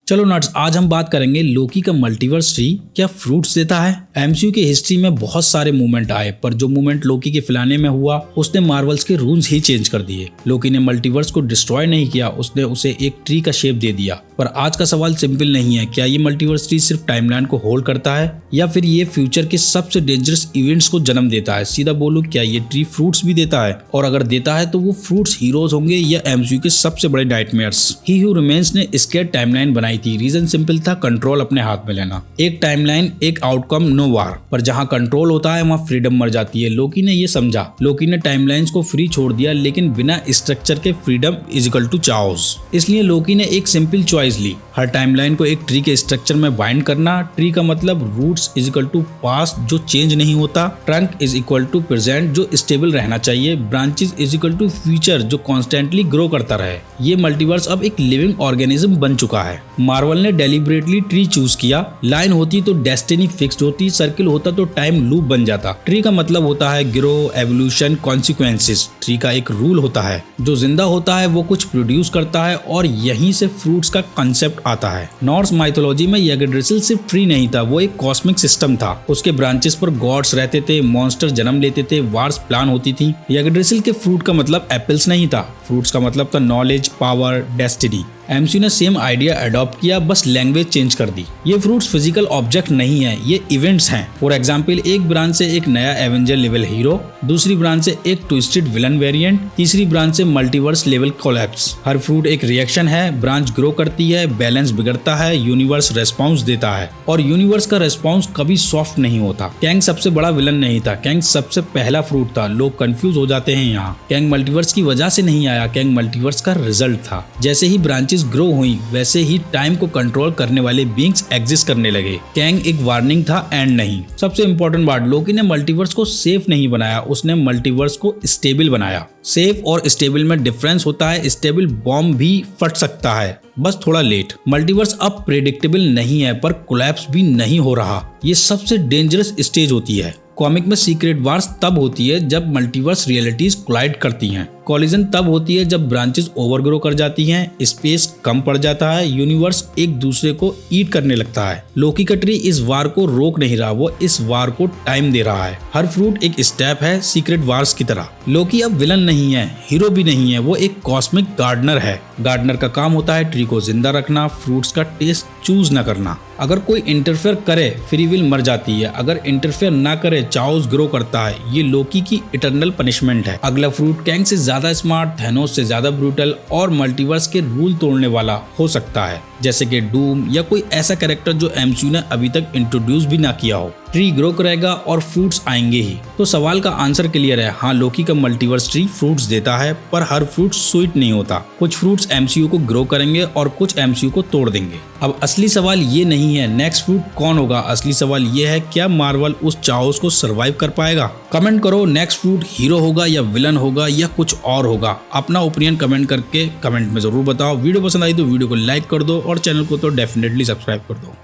चलो नट्स, आज हम बात करेंगे लोकी का मल्टीवर्स ट्री क्या फ्रूट्स देता है। एमसीयू की हिस्ट्री में बहुत सारे मूवमेंट आए, पर जो मूवमेंट लोकी के फैलाने में हुआ उसने मार्वल्स के रूल्स ही चेंज कर दिए। लोकी ने मल्टीवर्स को डिस्ट्रॉय नहीं किया, उसने उसे एक ट्री का शेप दे दिया। पर आज का सवाल सिंपल नहीं है, क्या ये मल्टीवर्स ट्री सिर्फ टाइमलाइन को होल्ड करता है या फिर ये फ्यूचर के सबसे डेंजरस इवेंट्स को जन्म देता है। सीधा बोलूं, क्या ये ट्री फ्रूट्स भी देता है, और अगर देता है तो वो फ्रूट्स हीरोज होंगे या एमसीयू के सबसे बड़े नाइटमेयर्स। ही हू रिमेन्स ने स्केयर टाइमलाइन बनाई थी। रीजन सिंपल था, कंट्रोल अपने हाथ में लेना। एक टाइमलाइन, एक आउटकम, नो वार। पर जहां कंट्रोल होता है वहां फ्रीडम मर जाती है। लोकी ने ये समझा। लोकी ने टाइमलाइंस को फ्री छोड़ दिया, लेकिन बिना स्ट्रक्चर के freedom is equal to chaos. इसलिए लोकी ने एक सिंपल चॉइस ली, हर टाइमलाइन को एक ट्री के स्ट्रक्चर में बाइंड करना। ट्री का मतलब roots is equal to past जो चेंज नहीं होता, trunk is equal to present जो स्टेबल रहना चाहिए, branches is equal to future जो कॉन्स्टेंटली ग्रो करता रहे। ये मल्टीवर्स अब एक लिविंग ऑर्गेनिज्म बन चुका है। मार्वल ने डेलिबरेटली ट्री चूज किया। लाइन होती तो डेस्टिनी फिक्स्ड होती, सर्किल होता तो टाइम लूप बन जाता। ट्री का मतलब होता है ग्रो, एवोल्यूशन, कॉन्सिक्वेंसेस। ट्री का एक रूल होता है, जो जिंदा होता है वो कुछ प्रोड्यूस करता है, और यहीं से फ्रूट्स का कंसेप्ट आता है। नॉर्स माइथोलॉजी में यग्ड्रेसिल सिर्फ ट्री नहीं था, वो एक कॉस्मिक सिस्टम था। उसके ब्रांचेस पर गॉड्स रहते थे, मॉन्स्टर जन्म लेते थे, वार्स प्लान होती थी। यग्ड्रेसिल के फ्रूट का मतलब एप्पल्स नहीं था, फ्रूट्स का मतलब था नॉलेज, पावर, डेस्टिनी। एमसीयू ने सेम आइडिया अडॉप्ट किया, बस लैंग्वेज चेंज कर दी। ये फ्रूट्स फिजिकल ऑब्जेक्ट नहीं है, ये इवेंट्स हैं। फॉर एग्जांपल, एक ब्रांच से एक नया एवेंजर लेवल हीरो, दूसरी ब्रांच से एक ट्विस्टेड विलन वेरिएंट, तीसरी ब्रांच से मल्टीवर्स लेवल कोलैप्स। हर फ्रूट एक रिएक्शन है, ब्रांच ग्रो करती है, बैलेंस बिगड़ता है, यूनिवर्स रेस्पॉन्स देता है, और यूनिवर्स का रेस्पॉन्स कभी सॉफ्ट नहीं होता। कैंग सबसे बड़ा विलन नहीं था, कैंग सबसे पहला फ्रूट था। लोग कंफ्यूज हो जाते हैं यहाँ। कैंग मल्टीवर्स की वजह से नहीं आया, कैंग मल्टीवर्स का रिजल्ट था। जैसे ही ब्रांचेस ग्रो हुई, वैसे ही टाइम को कंट्रोल करने वाले बीइंग्स एग्जिस्ट करने लगे। कैंग एक वार्निंग था, एंड नहीं। सबसे इंपॉर्टेंट बात, लोकी ने मल्टीवर्स को सेफ नहीं बनाया, उसने मल्टीवर्स को स्टेबल बनाया। सेफ और स्टेबल में डिफरेंस होता है। स्टेबल बॉम्ब भी फट सकता है, बस थोड़ा लेट। मल्टीवर्स अब प्रेडिक्टेबल नहीं है, पर कोलैप्स भी नहीं हो रहा। ये सबसे डेंजरस स्टेज होती है। कॉमिक में सीक्रेट वार्स तब होती है जब मल्टीवर्स रियलिटीज कोलाइड करती हैं। कॉलिजन तब होती है जब ब्रांचेस ओवरग्रो कर जाती हैं, स्पेस कम पड़ जाता है, यूनिवर्स एक दूसरे को ईट करने लगता है। लोकी का ट्री इस वार को रोक नहीं रहा, वो इस वार को टाइम दे रहा है। हर फ्रूट एक स्टेप है, सीक्रेट वार्स की तरह। लोकी अब विलन नहीं है, हीरो भी नहीं है, वो एक कॉस्मिक गार्डनर है। गार्डनर का काम होता है ट्री को जिंदा रखना, फ्रूट्स का टेस्ट चूज न करना। अगर कोई इंटरफेयर करे, फ्री विल मर जाती है। अगर इंटरफेयर ना करे, चाओस ग्रो करता है। ये लोकी की इटर्नल पनिशमेंट है। अगला फ्रूट कैंग से ज्यादा स्मार्ट, थैनोस से ज्यादा ब्रूटल और मल्टीवर्स के रूल तोड़ने वाला हो सकता है, जैसे कि डूम या कोई ऐसा कैरेक्टर जो एमसीयू ने अभी तक इंट्रोड्यूस भी ना किया हो। ट्री ग्रो करेगा और फ्रूट्स आएंगे ही। तो सवाल का आंसर क्लियर है, हाँ, लोकी का मल्टीवर्स ट्री फ्रूट्स देता है, पर हर फ्रूट स्वीट नहीं होता। कुछ फ्रूट्स एमसीयू को ग्रो करेंगे और कुछ एमसीयू को तोड़ देंगे। अब असली सवाल ये नहीं है नेक्स्ट फ्रूट कौन होगा, असली सवाल ये है क्या मार्वल उस चाओस को सरवाइव कर पाएगा। कमेंट करो, नेक्स्ट फ्रूट हीरो होगा या विलन होगा या कुछ और होगा। अपना ओपिनियन कमेंट करके कमेंट में जरूर बताओ। वीडियो पसंद आई तो वीडियो को लाइक कर दो और चैनल को तो डेफिनेटली सब्सक्राइब कर दो।